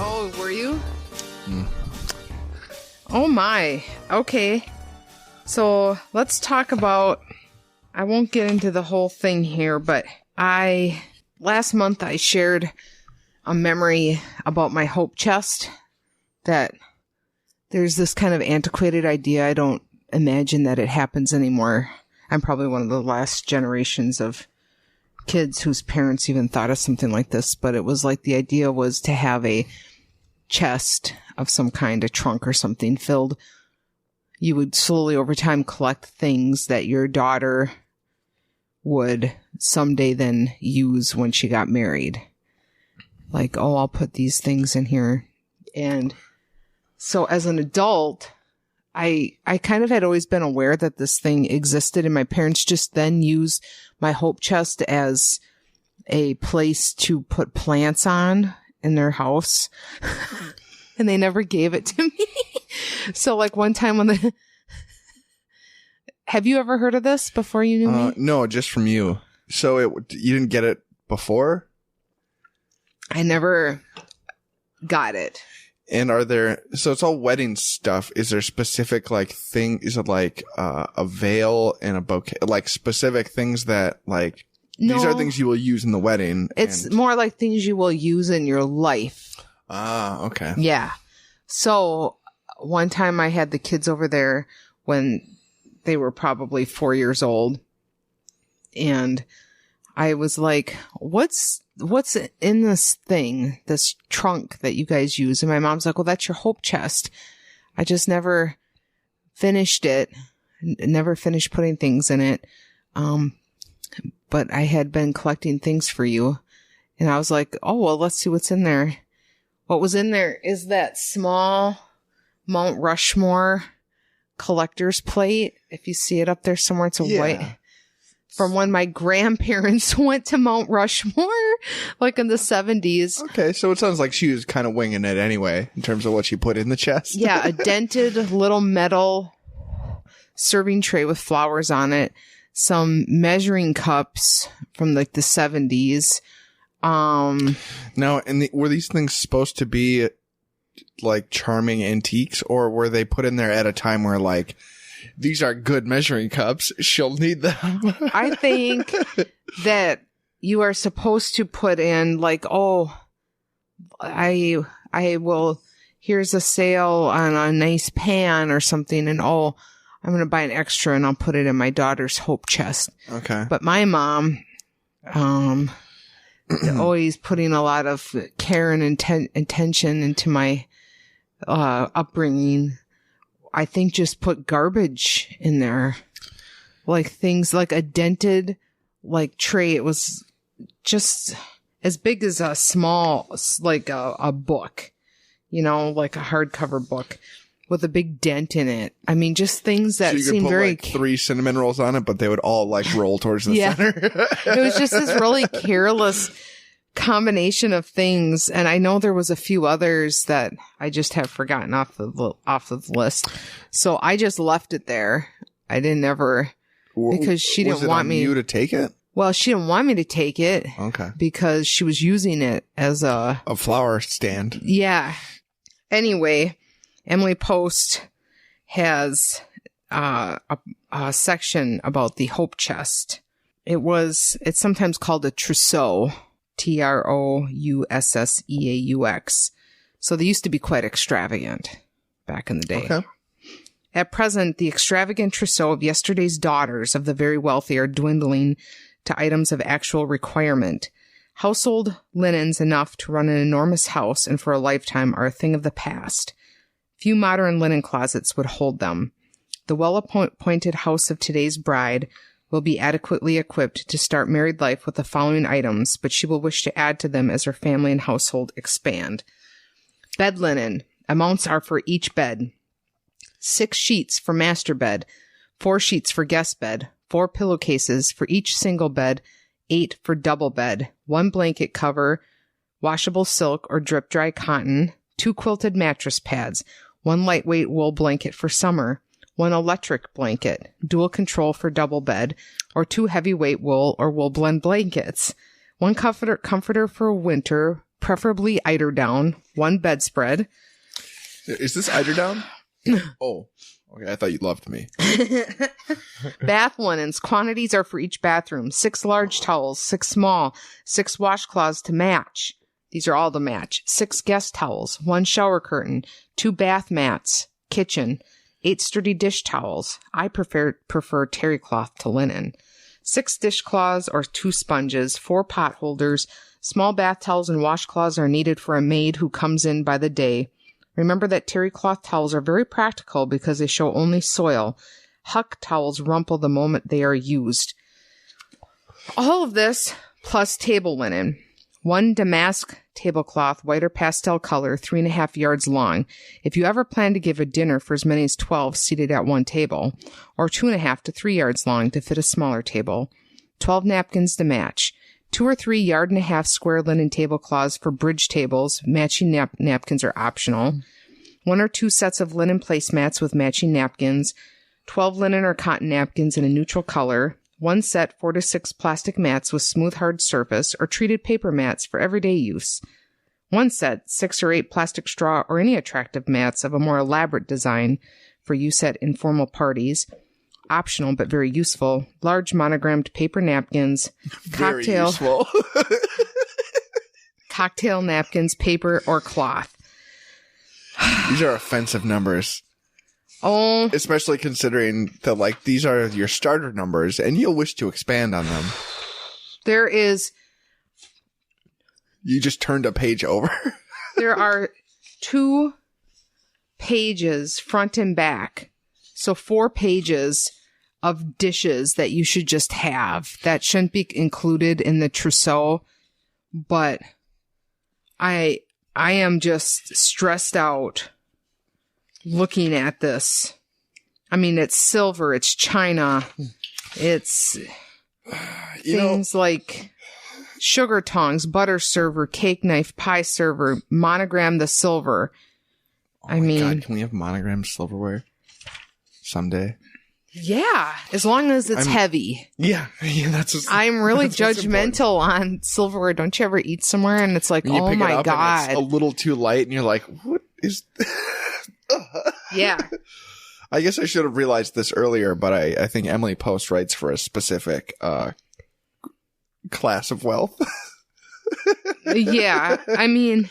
Oh, were you? Oh my. Okay. So let's talk about, I won't get into the whole thing here, but last month I shared a memory about my hope chest, that there's this kind of antiquated idea. I don't imagine that it happens anymore. I'm probably one of the last generations of kids whose parents even thought of something like this, but it was like the idea was to have a chest of some kind, a trunk or something filled. You would slowly over time collect things that your daughter would someday then use when she got married. Like, oh, I'll put these things in here. And so as an adult, I kind of had always been aware that this thing existed, and my parents just then used my hope chest as a place to put plants on in their house. And they never gave it to me. So like one time when have you ever heard of this before you knew me? No, just from you. So you didn't get it before? I never got it. And so it's all wedding stuff. Is there specific like thing? Is it like a veil and a bouquet? Like specific things that like, no, these are things you will use in the wedding. It's more like things you will use in your life. Ah, okay. Yeah. So one time I had the kids over there when they were probably 4 years old. And I was like, what's in this thing, this trunk that you guys use? And my mom's like, well, that's your hope chest. I just never finished it, never finished putting things in it. But I had been collecting things for you. And I was like, oh, well, let's see what's in there. What was in there is that small Mount Rushmore collector's plate. If you see it up there somewhere, it's a white. From when my grandparents went to Mount Rushmore, like in the 70s. Okay, so it sounds like she was kind of winging it anyway, in terms of what she put in the chest. Yeah, a dented little metal serving tray with flowers on it. Some measuring cups from like the 70s. Now, were these things supposed to be like charming antiques, or were they put in there at a time where like, these are good measuring cups, she'll need them? I think that you are supposed to put in like, oh, I will, here's a sale on a nice pan or something, and oh, I'm going to buy an extra and I'll put it in my daughter's hope chest. Okay. But my mom, always putting a lot of care and intention into my upbringing, I think just put garbage in there. Like things like a dented like tray. It was just as big as a small, like a book, you know, like a hardcover book with a big dent in it. I mean, just things that seem very... like 3 cinnamon rolls on it, but they would all like roll towards the center. It was just this really careless combination of things. And I know there was a few others that I just have forgotten off the list. So I just left it there. I didn't ever, because she didn't want me you to take it. Well, she didn't want me to take it. Okay. Because she was using it as a flower stand. Yeah. Anyway, Emily Post has a section about the hope chest. It's sometimes called a trousseau, TROUSSEAUX. So they used to be quite extravagant back in the day. Okay. At present, the extravagant trousseau of yesterday's daughters of the very wealthy are dwindling to items of actual requirement. Household linens enough to run an enormous house and for a lifetime are a thing of the past. Few modern linen closets would hold them. The well-appointed house of today's bride will be adequately equipped to start married life with the following items, but she will wish to add to them as her family and household expand. Bed linen. Amounts are for each bed. 6 sheets for master bed, 4 sheets for guest bed, 4 pillowcases for each single bed, 8 for double bed, 1 blanket cover, washable silk or drip dry cotton, 2 quilted mattress pads, 1 lightweight wool blanket for summer, 1 electric blanket, dual control for double bed, or 2 heavyweight wool or wool blend blankets, 1 comforter for winter, preferably eiderdown, 1 bedspread. Is this eiderdown? Oh, okay. I thought you loved me. Bath linens. Quantities are for each bathroom. 6 large towels, 6 small, 6 washcloths to match. These are all to match. 6 guest towels, 1 shower curtain, 2 bath mats, kitchen, 8 sturdy dish towels. I prefer terry cloth to linen. 6 dishcloths or 2 sponges, 4 pot holders. Small bath towels and washcloths are needed for a maid who comes in by the day. Remember that terry cloth towels are very practical because they show only soil. Huck towels rumple the moment they are used. All of this plus table linen. 1 damask tablecloth, white or pastel color, 3.5 yards long. If you ever plan to give a dinner for as many as 12 seated at one table, or 2.5 to 3 yards long to fit a smaller table. 12 napkins to match. 2 or 3 1.5 square linen tablecloths for bridge tables. Matching napkins are optional. 1 or 2 sets of linen placemats with matching napkins. 12 linen or cotton napkins in a neutral color. 1 set 4 to 6 plastic mats with smooth hard surface or treated paper mats for everyday use. 1 set 6 or 8 plastic straw or any attractive mats of a more elaborate design for use at informal parties. Optional but very useful. Large monogrammed paper napkins. Very useful. Cocktail napkins, paper or cloth. These are offensive numbers. Oh. Especially considering that, like, these are your starter numbers, and you'll wish to expand on them. There is... You just turned a page over. There are 2 pages, front and back. So 4 pages of dishes that you should just have. That shouldn't be included in the trousseau. But I am just stressed out looking at this. I mean, it's silver, it's china, it's things like sugar tongs, butter server, cake knife, pie server, monogram the silver. Oh my God, can we have monogrammed silverware someday? Yeah, as long as it's heavy. Yeah, that's. I'm really judgmental on silverware. Don't you ever eat somewhere and it's like, oh my God, it's a little too light, and you're like, what is? Yeah. I guess I should have realized this earlier, but I think Emily Post writes for a specific class of wealth. Yeah, I mean,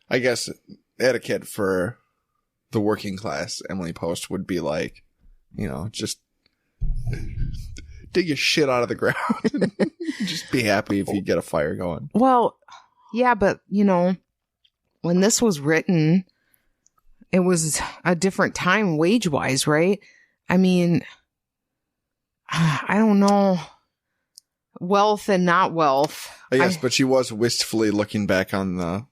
I guess etiquette for the working class Emily Post would be like, you know, just dig your shit out of the ground and just be happy if you get a fire going. Well, yeah, but you know, when this was written, it was a different time wage-wise, right? I mean, I don't know. Wealth and not wealth. Yes, but she was wistfully looking back on the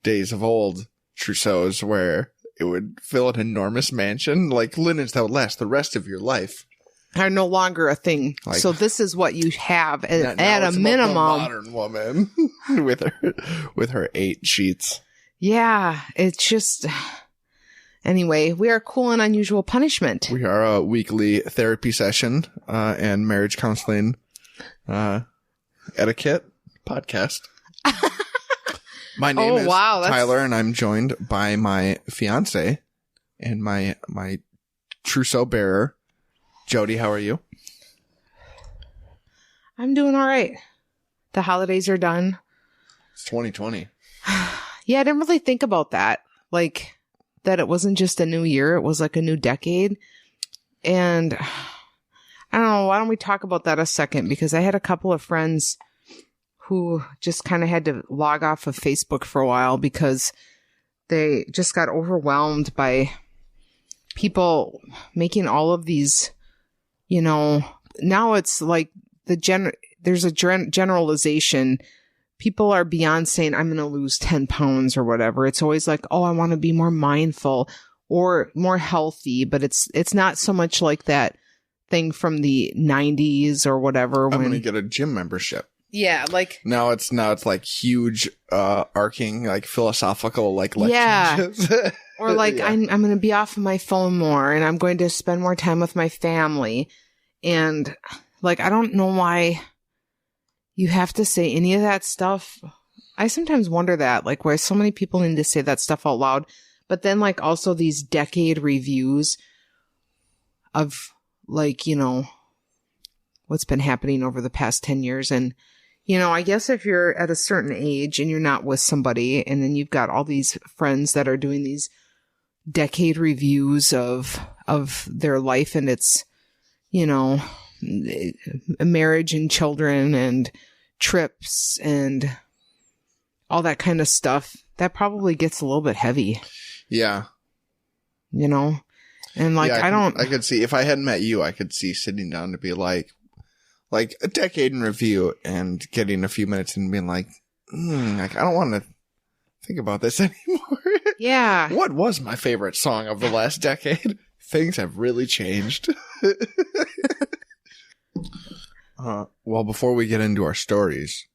days of old trousseaus where it would fill an enormous mansion, like linens that would last the rest of your life. Are no longer a thing. Like, so this is what you have at a minimum. Modern woman with her 8 sheets. Yeah, it's just... Anyway, we are Cool and Unusual Punishment. We are a weekly therapy session and marriage counseling etiquette podcast. My name is Tyler, and I'm joined by my fiance and my trousseau bearer, Jodie. How are you? I'm doing all right. The holidays are done. It's 2020. Yeah, I didn't really think about that. Like, that it wasn't just a new year. It was like a new decade. And I don't know. Why don't we talk about that a second? Because I had a couple of friends who just kind of had to log off of Facebook for a while because they just got overwhelmed by people making all of these, you know, now it's like there's a generalization. People are beyond saying, I'm going to lose 10 pounds or whatever. It's always like, oh, I want to be more mindful or more healthy. But it's not so much like that thing from the 90s or whatever. I'm going to get a gym membership. Yeah, like... Now it's like huge, arcing, like philosophical, like lectures. Yeah. Or like, yeah. I'm going to be off of my phone more and I'm going to spend more time with my family. And like, I don't know why... you have to say any of that stuff. I sometimes wonder that, like, why so many people need to say that stuff out loud. But then, like, also these decade reviews of, like, you know, what's been happening over the past 10 years. And, you know, I guess if you're at a certain age and you're not with somebody, and then you've got all these friends that are doing these decade reviews of their life, and it's, you know, marriage and children and trips and all that kind of stuff, that probably gets a little bit heavy. Yeah. You know? And like, yeah, I could see, if I hadn't met you, I could see sitting down to be like a decade in review and getting a few minutes and being like, I don't want to think about this anymore. Yeah. What was my favorite song of the last decade? Things have really changed. Well, before we get into our stories,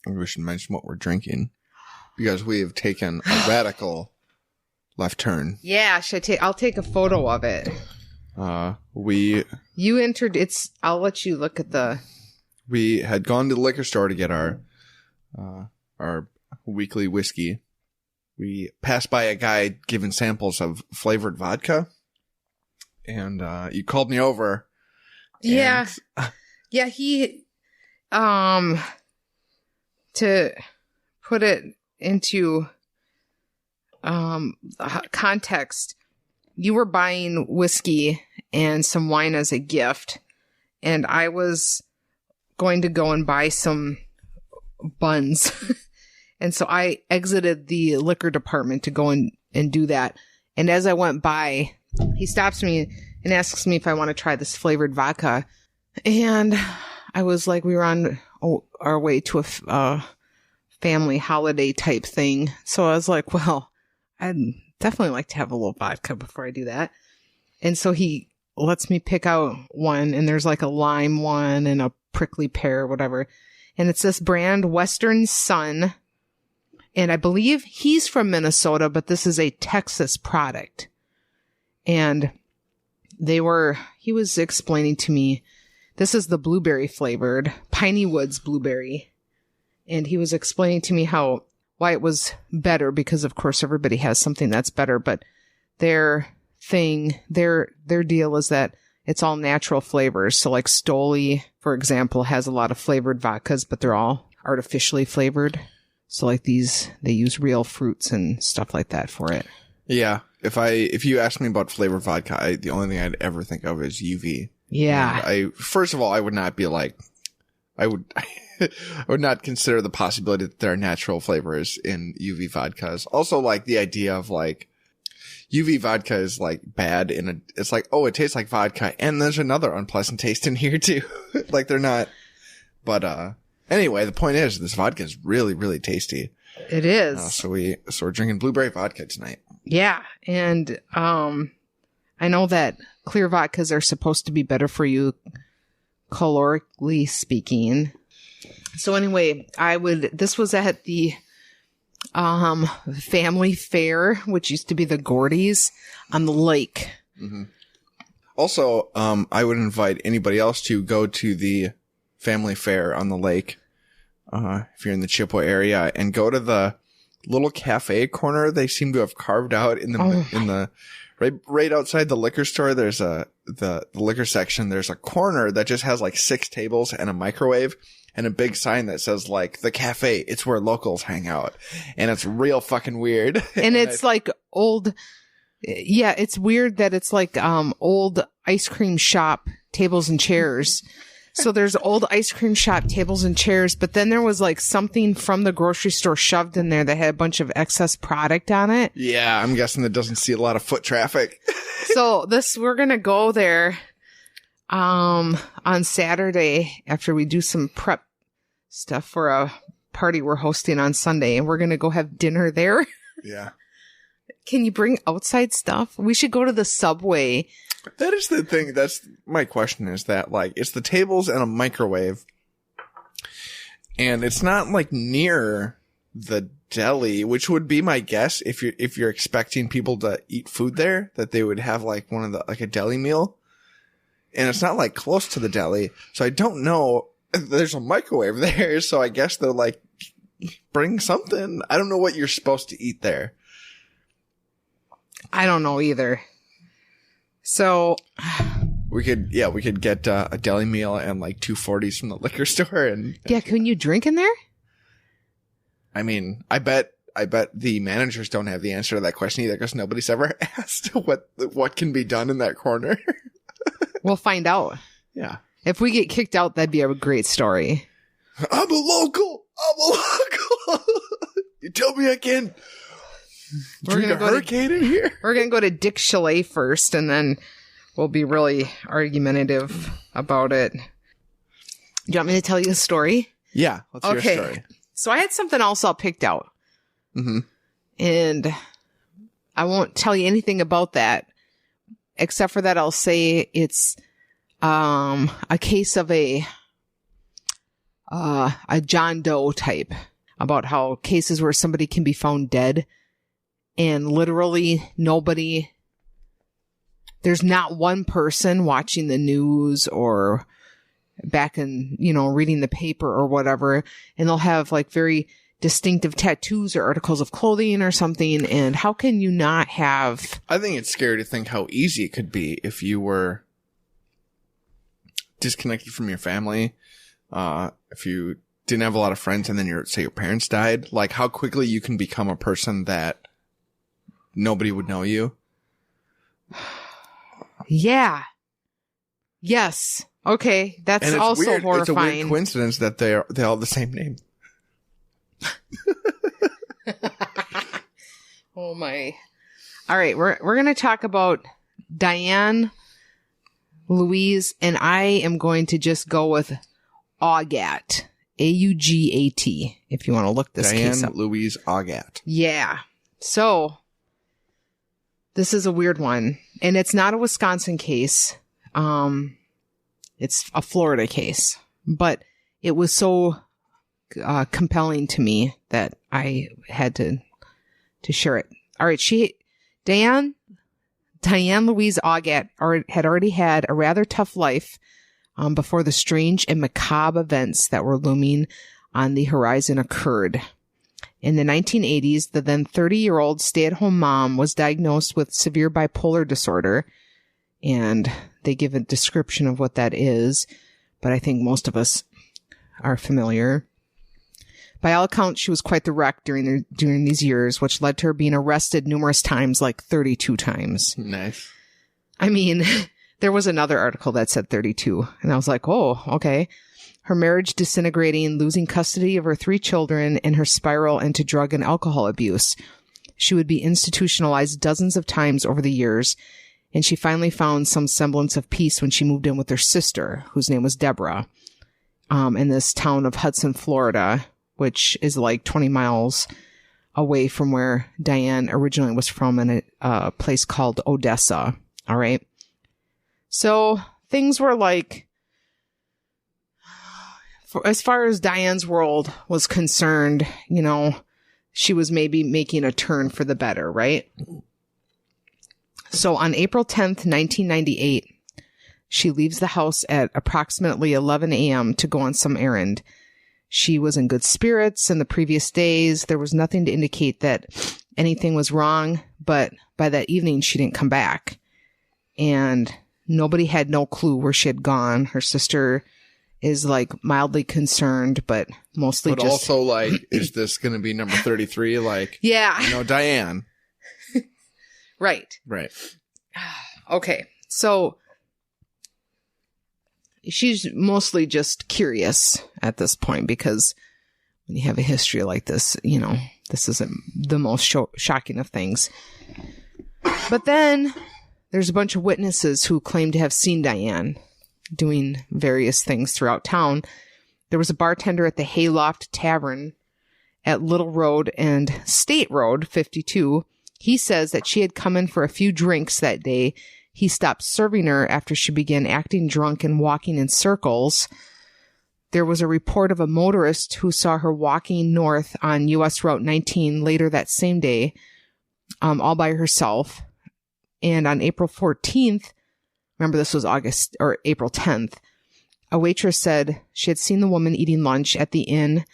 we should mention what we're drinking, because we have taken a radical left turn. Yeah, I'll take a photo of it. You entered, I'll let you look at we had gone to the liquor store to get our weekly whiskey. We passed by a guy giving samples of flavored vodka, and you called me over. Yeah. Yeah, he, to put it into context, you were buying whiskey and some wine as a gift, and I was going to go and buy some buns. And so I exited the liquor department to go and do that. And as I went by, he stops me and asks me if I want to try this flavored vodka. And I was like, we were on our way to a family holiday type thing. So I was like, well, I'd definitely like to have a little vodka before I do that. And so he lets me pick out one, and there's like a lime one and a prickly pear or whatever. And it's this brand, Western Sun. And I believe he's from Minnesota, but this is a Texas product. And he was explaining to me, this is the blueberry flavored, Piney Woods blueberry. And he was explaining to me why it was better, because of course everybody has something that's better, but their deal is that it's all natural flavors. So like Stoli, for example, has a lot of flavored vodkas, but they're all artificially flavored. So like these, they use real fruits and stuff like that for it. Yeah. If you ask me about flavored vodka, the only thing I'd ever think of is UV. Yeah. First of all, I would not be like, I would not consider the possibility that there are natural flavors in UV vodkas. Also, like the idea of like UV vodka is like bad it's like, oh, it tastes like vodka, and there's another unpleasant taste in here too. Like they're not, but anyway, the point is this vodka is really, really tasty. It is. So we're drinking blueberry vodka tonight. Yeah, and I know that clear vodkas are supposed to be better for you, calorically speaking. So anyway, this was at the family fair, which used to be the Gordy's on the lake. Mm-hmm. Also, I would invite anybody else to go to the family fair on the lake, if you're in the Chippewa area, and go to the little cafe corner they seem to have carved out in the right outside the liquor store. There's the liquor section. There's a corner that just has like 6 tables and a microwave and a big sign that says like the cafe. It's where locals hang out, and it's real fucking weird. And it's like old. Yeah, it's weird that it's like old ice cream shop tables and chairs. So there's old ice cream shop tables and chairs, but then there was like something from the grocery store shoved in there that had a bunch of excess product on it. Yeah, I'm guessing that doesn't see a lot of foot traffic. So we're going to go there on Saturday after we do some prep stuff for a party we're hosting on Sunday, and we're going to go have dinner there. Yeah. Can you bring outside stuff? We should go to the Subway. That is the thing. That's my question, is that like it's the tables and a microwave, and it's not like near the deli, which would be my guess if you're expecting people to eat food there, that they would have like like a deli meal, and it's not like close to the deli. So I don't know. there's a microwave there, so I guess they're like, bring something. I don't know what you're supposed to eat there. I don't know either. So we could get a deli meal and like 240s from the liquor store. And yeah, can you drink in there? I mean, I bet the managers don't have the answer to that question either, because nobody's ever asked what can be done in that corner. We'll find out. Yeah. If we get kicked out, that'd be a great story. I'm a local. You tell me I can't drink a hurricane in here? We're going to go to Dick Chalet first, and then we'll be really argumentative about it. Do you want me to tell you a story? Yeah, let's hear a story. So I had something else all picked out. Mm-hmm. And I won't tell you anything about that, except for that I'll say it's a case of a John Doe type, about how cases where somebody can be found dead and literally nobody, there's not one person watching the news or back in, reading the paper or whatever, and they'll have like very distinctive tattoos or articles of clothing or something. And how can you not have... I think it's scary to think how easy it could be if you were disconnected from your family, if you didn't have a lot of friends, and then your parents died, like how quickly you can become a person that nobody would know you. Yeah. Yes. Okay. That's also weird. horrifying. It's a weird coincidence that they all have the same name. Oh my. All right. We're going to talk about Diane Louise, and I am going to just go with Augat. Augat, if you want to look this case up. Diane Louise Augat. Yeah. So, this is a weird one. And it's not a Wisconsin case. It's a Florida case. But it was so compelling to me that I had to share it. All right. Diane Louise Augat had already had a rather tough life before the strange and macabre events that were looming on the horizon occurred. In the 1980s, the then 30-year-old stay-at-home mom was diagnosed with severe bipolar disorder, and they give a description of what that is, but I think most of us are familiar. By all accounts, she was quite the wreck during these years, which led to her being arrested numerous times, like 32 times. Nice. I mean, there was another article that said 32, and I was like, oh, okay. Her marriage disintegrating, losing custody of her 3 children, and her spiral into drug and alcohol abuse. She would be institutionalized dozens of times over the years, and she finally found some semblance of peace when she moved in with her sister, whose name was Deborah, in this town of Hudson, Florida, which is like 20 miles away from where Diane originally was from, in a place called Odessa. All right. So things were like, as far as Diane's world was concerned, she was maybe making a turn for the better, right? So on April 10th, 1998, she leaves the house at approximately 11 a.m. to go on some errand. She was in good spirits in the previous days. There was nothing to indicate that anything was wrong, but by that evening, she didn't come back. And nobody had no clue where she had gone. Her sister is like mildly concerned, but mostly but just... also like, is this going to be number 33? Like, yeah. Diane. Right. Okay. So she's mostly just curious at this point, because when you have a history like this, this isn't the most shocking of things. But then there's a bunch of witnesses who claim to have seen Diane doing various things throughout town. There was a bartender at the Hayloft Tavern at Little Road and State Road 52. He says that she had come in for a few drinks that day. He stopped serving her after she began acting drunk and walking in circles. There was a report of a motorist who saw her walking north on U.S. Route 19 later that same day, all by herself. And on April 14th, remember this was April 10th, A waitress said she had seen the woman eating lunch at the inn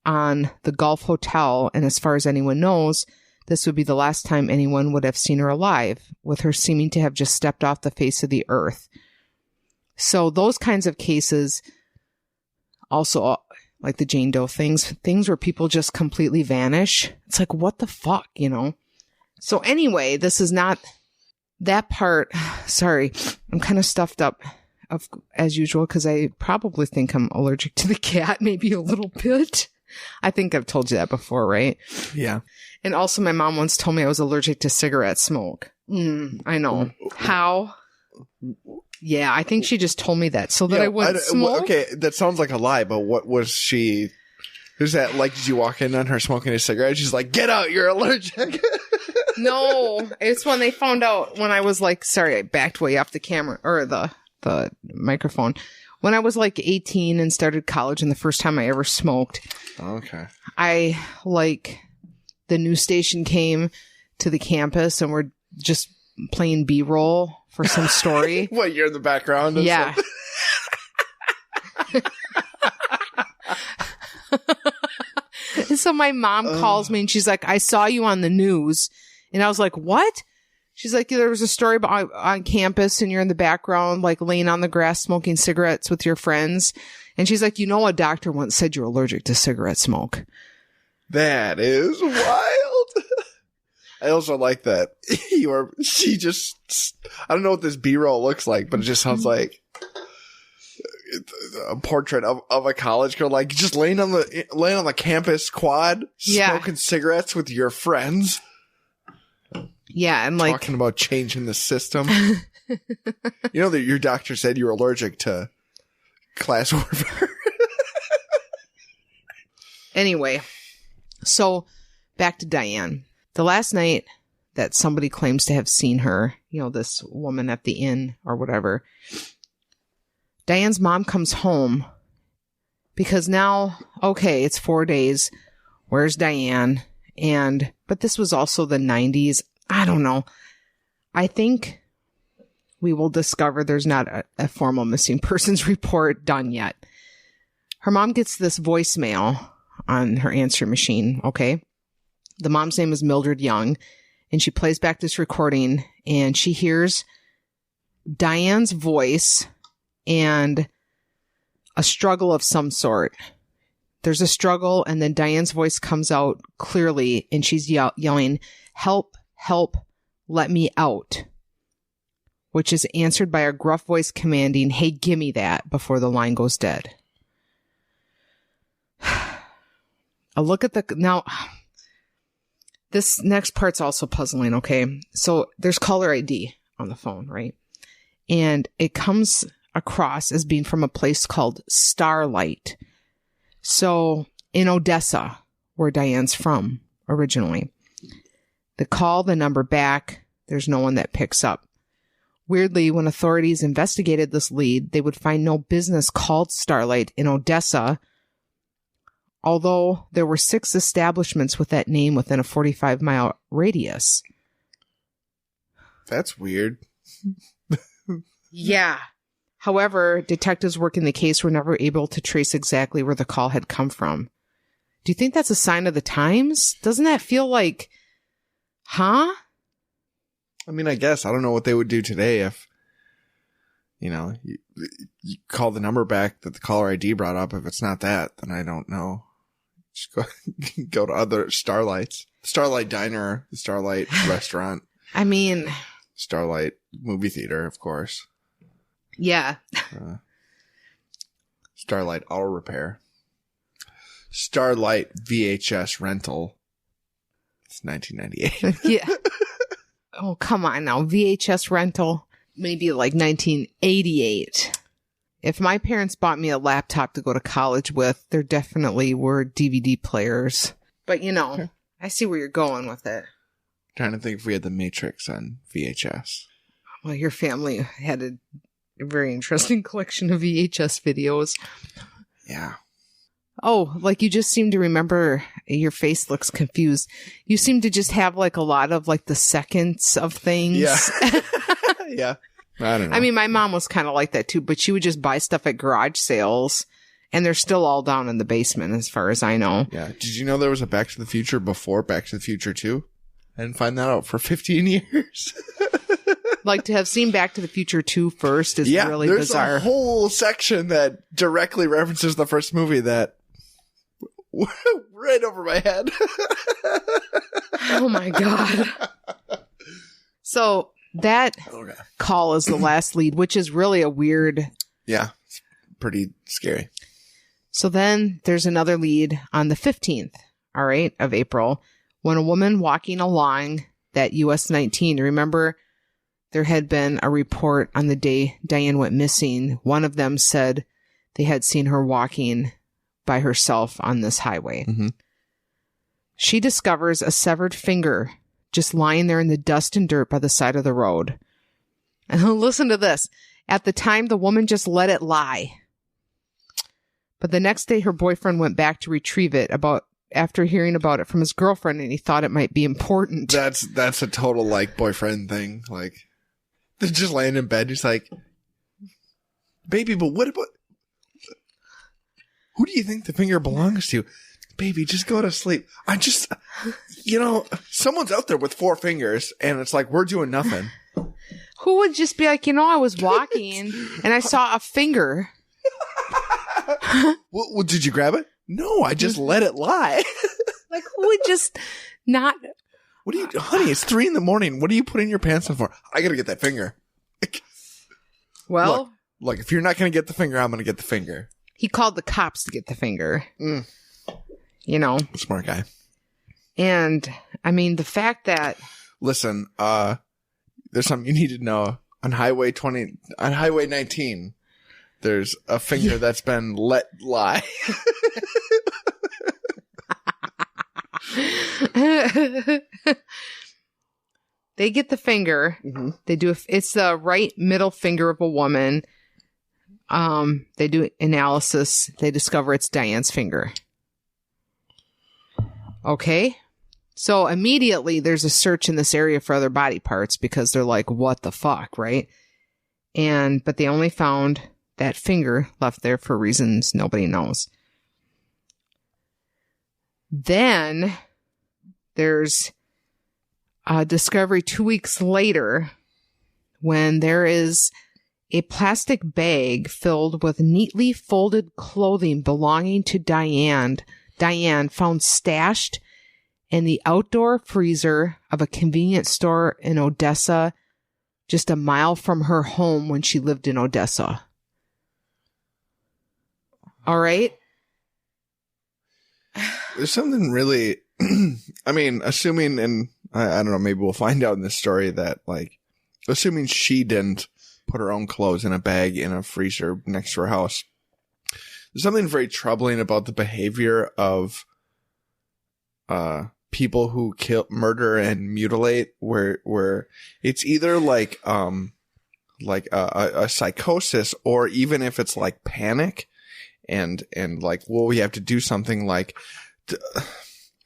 on the Gulf Hotel, and as far as anyone knows, this would be the last time anyone would have seen her alive, with her seeming to have just stepped off the face of the earth. So those kinds of cases, also like the Jane Doe things where people just completely vanish. It's like, what the fuck, you know? So anyway, this is not that part. Sorry, I'm kind of stuffed up as usual because I probably think I'm allergic to the cat, maybe a little bit. I think I've told you that before, right? Yeah. And also my mom once told me I was allergic to cigarette smoke. I know. How? Yeah, I think she just told me that so that I wouldn't smoke. Okay, that sounds like a lie, but what was she... Who's that? Like, did you walk in on her smoking a cigarette? She's like, get out, you're allergic. No, it's when they found out when I was like, sorry, I backed way off the camera or the microphone. When I was like 18 and started college and the first time I ever smoked. Okay. The news station came to the campus and we're just playing B-roll for some story. What, you're in the background? Yeah. And so my mom calls me and she's like, I saw you on the news. And I was like, what? She's like, there was a story about on campus and you're in the background, like laying on the grass, smoking cigarettes with your friends. And she's like, a doctor once said you're allergic to cigarette smoke. That is wild. I also like that I don't know what this B-roll looks like, but it just sounds like a portrait of a college girl, like just laying on the campus quad, smoking cigarettes with your friends. Yeah, and like talking about changing the system. You know that your doctor said you were allergic to class warfare. Anyway, so back to Diane. The last night that somebody claims to have seen her, this woman at the inn or whatever, Diane's mom comes home because now, okay, it's 4 days. Where's Diane? But this was also the 90s. I don't know. I think we will discover there's not a formal missing persons report done yet. Her mom gets this voicemail on her answering machine, okay? The mom's name is Mildred Young, and she plays back this recording, and she hears Diane's voice and a struggle of some sort. There's a struggle, and then Diane's voice comes out clearly, and she's yelling, help, help, let me out, which is answered by a gruff voice commanding, hey, gimme that, before the line goes dead. A look at now, this next part's also puzzling, okay? So there's caller ID on the phone, right? And it comes across as being from a place called Starlight. So in Odessa, where Diane's from originally. They call the number back. There's no one that picks up. Weirdly, when authorities investigated this lead, they would find no business called Starlight in Odessa, although there were 6 establishments with that name within a 45-mile radius. That's weird. Yeah. However, detectives working the case were never able to trace exactly where the call had come from. Do you think that's a sign of the times? Doesn't that feel like, huh? I mean, I guess. I don't know what they would do today if, you call the number back that the caller ID brought up. If it's not that, then I don't know. Just go to other Starlights. Starlight Diner, the Starlight Restaurant. I mean... Starlight Movie Theater, of course. Yeah. Starlight Auto Repair. Starlight VHS Rental. It's 1998. Yeah. Oh, come on now. VHS Rental. Maybe like 1988. If my parents bought me a laptop to go to college with, there definitely were DVD players. But, Okay. I see where you're going with it. Trying to think if we had The Matrix on VHS. Well, your family had a very interesting collection of VHS videos. Yeah. Oh, like you just seem to remember, your face looks confused. You seem to just have like a lot of like the seconds of things. Yeah. Yeah. I don't know. I mean, my mom was kind of like that too, but she would just buy stuff at garage sales, and they're still all down in the basement as far as I know. Yeah. Did you know there was a Back to the Future before Back to the Future 2? I didn't find that out for 15 years. Like, to have seen Back to the Future 2 first is really bizarre. There's a whole section that directly references the first movie that right over my head. Oh my God. So that call is the last lead, which is really a weird. Yeah. It's pretty scary. So then there's another lead on the 15th, all right, of April, when a woman walking along that US 19, remember there had been a report on the day Diane went missing. One of them said they had seen her walking by herself on this highway. Mm-hmm. She discovers a severed finger just lying there in the dust and dirt by the side of the road. And listen to this. At the time, the woman just let it lie. But the next day, her boyfriend went back to retrieve it after hearing about it from his girlfriend, and he thought it might be important. That's a total, like, boyfriend thing. Like, they're just laying in bed. He's like, baby, but what about... Who do you think the finger belongs to? Baby, just go to sleep. Someone's out there with 4 fingers, and it's like, we're doing nothing. Who would just be like, I was walking, and I saw a finger. Well, did you grab it? No, I just let it lie. Like, who would just not... What are you... Honey, it's 3 a.m. What are you putting your pants on for? I gotta get that finger. Well... Look, if you're not gonna get the finger, I'm gonna get the finger. He called the cops to get the finger. Smart guy. And, I mean, the fact that... Listen, there's something you need to know. On Highway 19, there's a finger that's been let lie. They get the finger. Mm-hmm. They do. It's the right middle finger of a woman. They do analysis. They discover it's Diane's finger. Okay. So immediately there's a search in this area for other body parts because they're like, what the fuck, right? But they only found that finger left there for reasons nobody knows. Then there's a discovery 2 weeks later when there is a plastic bag filled with neatly folded clothing belonging to Diane found stashed in the outdoor freezer of a convenience store in Odessa, just a mile from her home when she lived in Odessa. All right. There's something really, I mean, assuming, and I don't know, maybe we'll find out in this story that, like, assuming she didn't put her own clothes in a bag in a freezer next to her house, there's something very troubling about the behavior of people who murder and mutilate, where it's either like a psychosis, or even if it's like panic and like, well, we have to do something like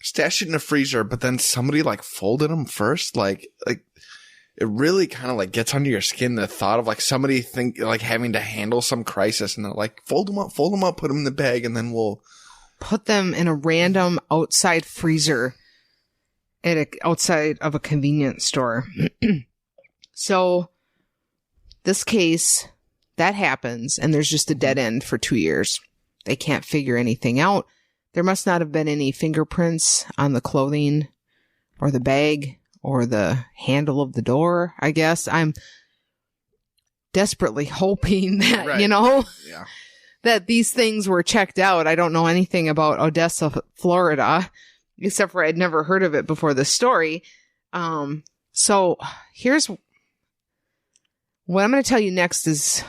stash it in a freezer, but then somebody like folded them first, like it really kind of like gets under your skin, the thought of like somebody having to handle some crisis, and they're like, fold them up, put them in the bag, and then we'll put them in a random outside freezer outside of a convenience store. So this case, that happens, and there's just a dead end for 2 years. They can't figure anything out. There must not have been any fingerprints on the clothing or the bag or the handle of the door, I guess. I'm desperately hoping that, right. that these things were checked out. I don't know anything about Odessa, Florida, except for I'd never heard of it before this story. So here's what I'm going to tell you next is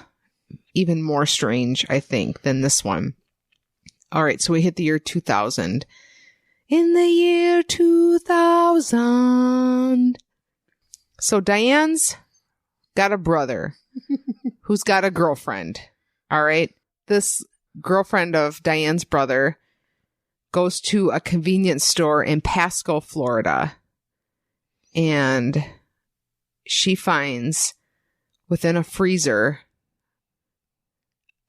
even more strange, I think, than this one. All right, so we hit the year 2000. In the year 2000. So Diane's got a brother who's got a girlfriend. All right. This girlfriend of Diane's brother goes to a convenience store in Pasco, Florida. And she finds within a freezer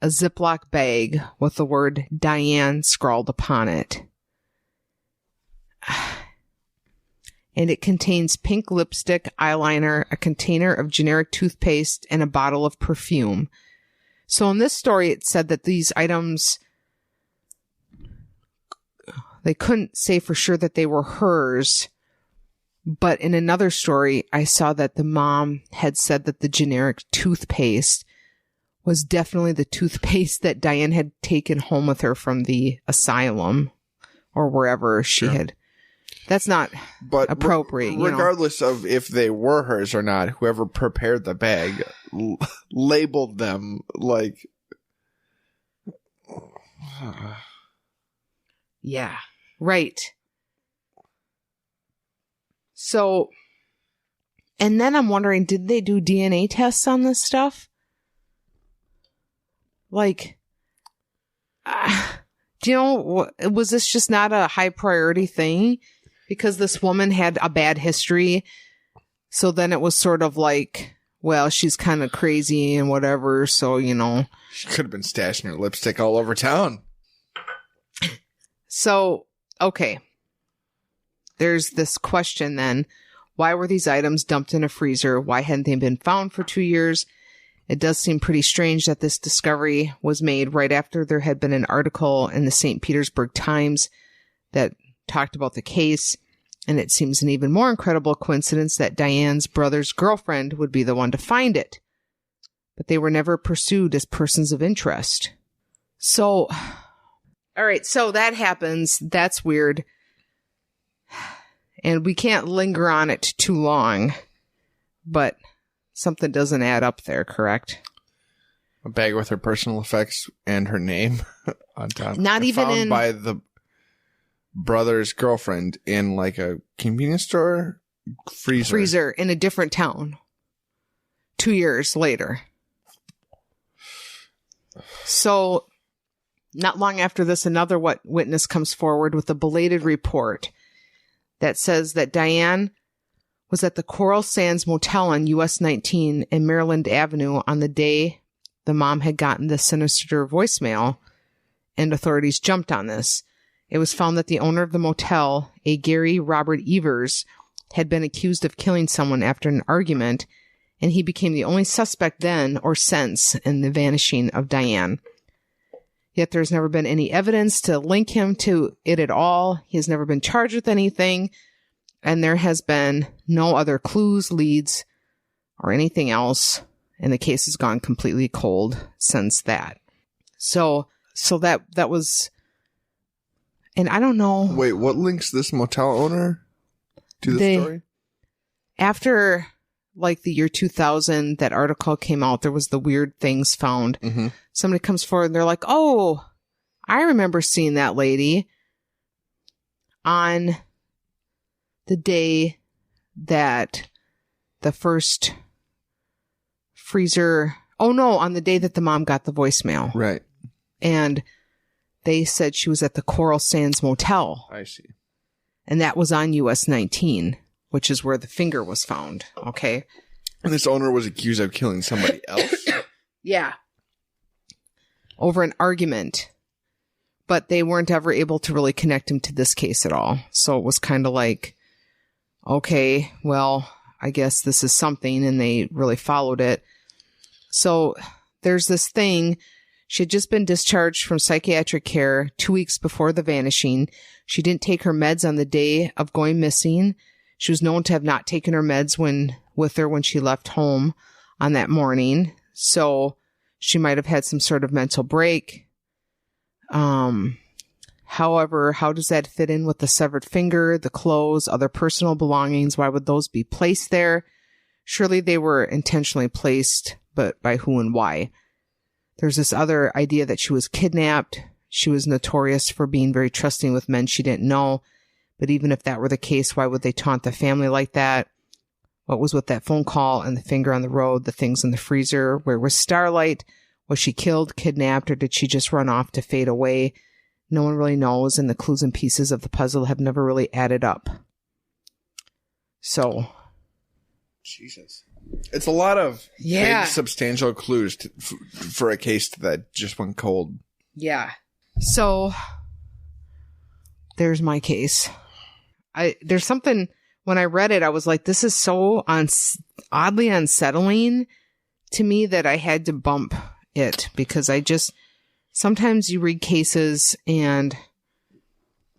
a Ziploc bag with the word Diane scrawled upon it. And it contains pink lipstick, eyeliner, a container of generic toothpaste, and a bottle of perfume. So in this story, it said that these items, they couldn't say for sure that they were hers. But in another story, I saw that the mom had said that the generic toothpaste was definitely the toothpaste that Diane had taken home with her from the asylum or wherever she had. That's not appropriate. Regardless of if they were hers or not, whoever prepared the bag labeled them like. Yeah, right. So, and then I'm wondering, did they do DNA tests on this stuff? Like, do you know, was this just not a high priority thing? Because this woman had a bad history. So then it was sort of like, well, she's kind of crazy and whatever. So, you know. She could have been stashing her lipstick all over town. So, okay. There's this question then. Why were these items dumped in a freezer? Why hadn't they been found for 2 years? It does seem pretty strange that this discovery was made right after there had been an article in the St. Petersburg Times that talked about the case. And it seems an even more incredible coincidence that Diane's brother's girlfriend would be the one to find it. But they were never pursued as persons of interest. So, all right, so that happens. That's weird. And we can't linger on it too long. But something doesn't add up there, correct? A bag with her personal effects and her name on top. Not even found in by the brother's girlfriend in like a convenience store freezer in a different town 2 years later. So not long after this, another witness comes forward with a belated report that says that Diane was at the Coral Sands Motel on US 19 and Maryland Avenue on the day the mom had gotten the sinister voicemail, and authorities jumped on this. It was found that the owner of the motel, a Gary Robert Evers, had been accused of killing someone after an argument, and he became the only suspect then or since in the vanishing of Diane. Yet there's never been any evidence to link him to it at all. He has never been charged with anything. And there has been no other clues, leads, or anything else. And the case has gone completely cold since that. So that was, and I don't know. Wait, what links this motel owner to the story? After like the year 2000, that article came out, there was the weird things found. Mm-hmm. Somebody comes forward and they're like, oh, I remember seeing that lady on the day that the first freezer, on the day that the mom got the voicemail. Right. And they said she was at the Coral Sands Motel. I see. And that was on US 19, which is where the finger was found. Okay. And this owner was accused of killing somebody else? Yeah. Over an argument. But they weren't ever able to really connect him to this case at all. So it was kind of like, okay, well, I guess this is something, and they really followed it. So there's this thing. She had just been discharged from psychiatric care 2 weeks before the vanishing. She didn't take her meds on the day of going missing. She was known to have not taken her meds with her when she left home on that morning. So she might have had some sort of mental break. However, how does that fit in with the severed finger, the clothes, other personal belongings? Why would those be placed there? Surely they were intentionally placed, but by who and why? There's this other idea that she was kidnapped. She was notorious for being very trusting with men she didn't know. But even if that were the case, why would they taunt the family like that? What was with that phone call and the finger on the road, the things in the freezer? Where was Starlight? Was she killed, kidnapped, or did she just run off to fade away? No one really knows, and the clues and pieces of the puzzle have never really added up. So. Jesus. It's a lot of Yeah. big, substantial clues for a case that just went cold. Yeah. So, there's my case. There's something, when I read it, I was like, this is so oddly unsettling to me that I had to bump it, because sometimes you read cases and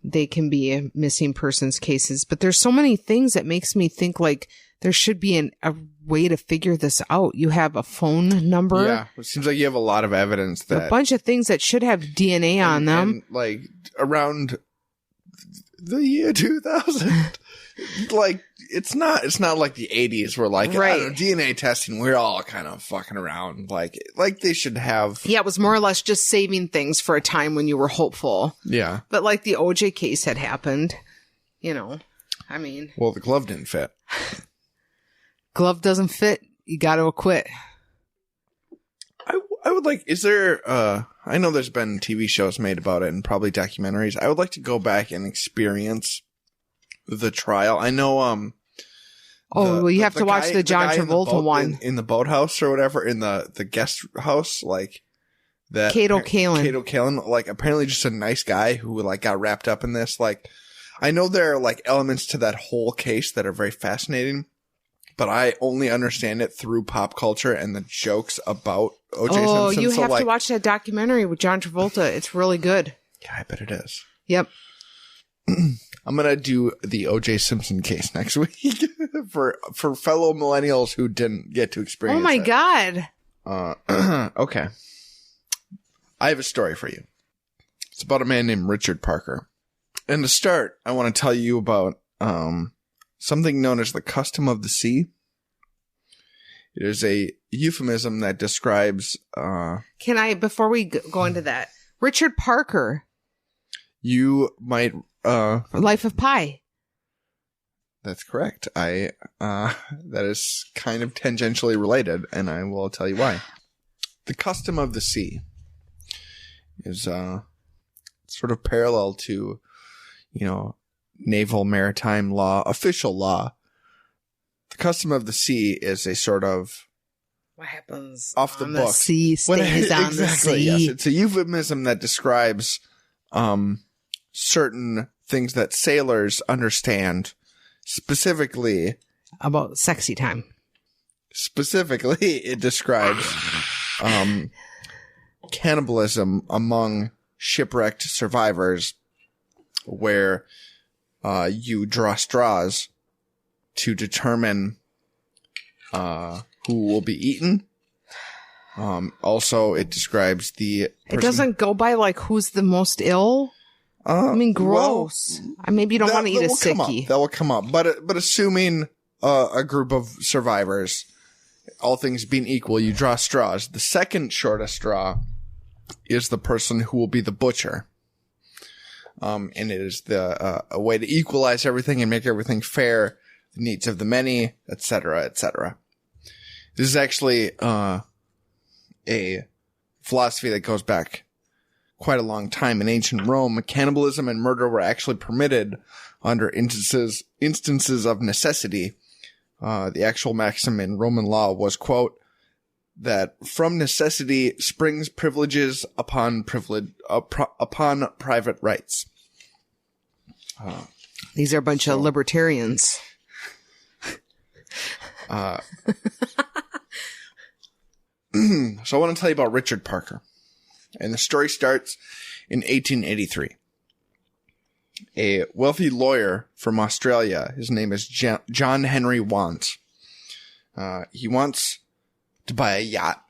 they can be missing persons cases, but there's so many things that makes me think like there should be a way to figure this out. You have a phone number. Yeah, it seems like you have a lot of evidence that a bunch of things that should have DNA on them. And like around the year 2000, like it's not like the 80s where like Right. I don't know, DNA testing, we're all kind of fucking around. Like they should have. Yeah, it was more or less just saving things for a time when you were hopeful. Yeah. But like the OJ case had happened, I mean. Well, the glove didn't fit. Glove doesn't fit. You got to acquit. I would like, is there, I know there's been TV shows made about it and probably documentaries. I would like to go back and experience the trial. I know, you have to watch the John Travolta one. In the boathouse or whatever, in the guest house, like that. Cato Kalin. Like apparently just a nice guy who like got wrapped up in this. Like, I know there are like elements to that whole case that are very fascinating, but I only understand it through pop culture and the jokes about O.J. Simpson. Oh, you have to watch that documentary with John Travolta. It's really good. Yeah, I bet it is. Yep. I'm going to do the O.J. Simpson case next week for fellow millennials who didn't get to experience it. Oh, my God. Okay. I have a story for you. It's about a man named Richard Parker. And to start, I want to tell you about something known as the custom of the sea. It is a euphemism that describes... Can I, before we go into that, Richard Parker. You might... Life of Pi. That's correct. That is kind of tangentially related, and I will tell you why. The custom of the sea is sort of parallel to, naval maritime law, official law. The custom of the sea is a sort of what happens off the on book. The sea stays on the sea. Yes, it's a euphemism that describes certain things that sailors understand, specifically about sexy time. Specifically, it describes cannibalism among shipwrecked survivors, where you draw straws to determine who will be eaten. Also, it describes the person. It doesn't go by like who's the most ill. I mean, gross. Maybe you don't want to eat a sickie. That will come up. But assuming a group of survivors, all things being equal, you draw straws. The second shortest straw is the person who will be the butcher. And it is a way to equalize everything and make everything fair, the needs of the many, etc., etc. This is actually a philosophy that goes back quite a long time. In ancient Rome, cannibalism and murder were actually permitted under instances of necessity. The actual maxim in Roman law was, quote, that from necessity springs privileges upon private rights. These are a bunch of libertarians. So I want to tell you about Richard Parker. And the story starts in 1883. A wealthy lawyer from Australia, his name is John Henry Wants. He wants to buy a yacht.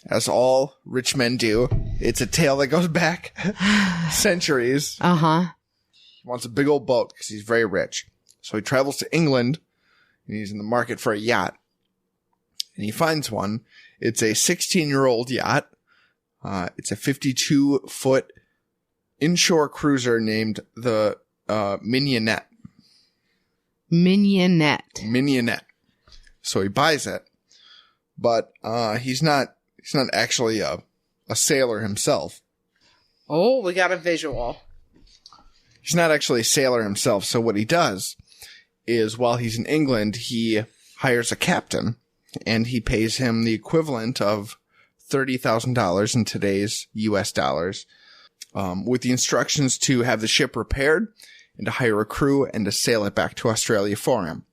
As all rich men do. It's a tale that goes back centuries. Uh-huh. He wants a big old boat because he's very rich. So he travels to England and he's in the market for a yacht. And he finds one. It's a 16-year-old yacht. It's a 52-foot inshore cruiser named the Mignonette. Mignonette. So he buys it, but he's not actually a sailor himself. Oh, we got a visual. He's not actually a sailor himself. So what he does is, while he's in England, he hires a captain and he pays him the equivalent of $30,000 in today's U.S. dollars, with the instructions to have the ship repaired and to hire a crew and to sail it back to Australia for him.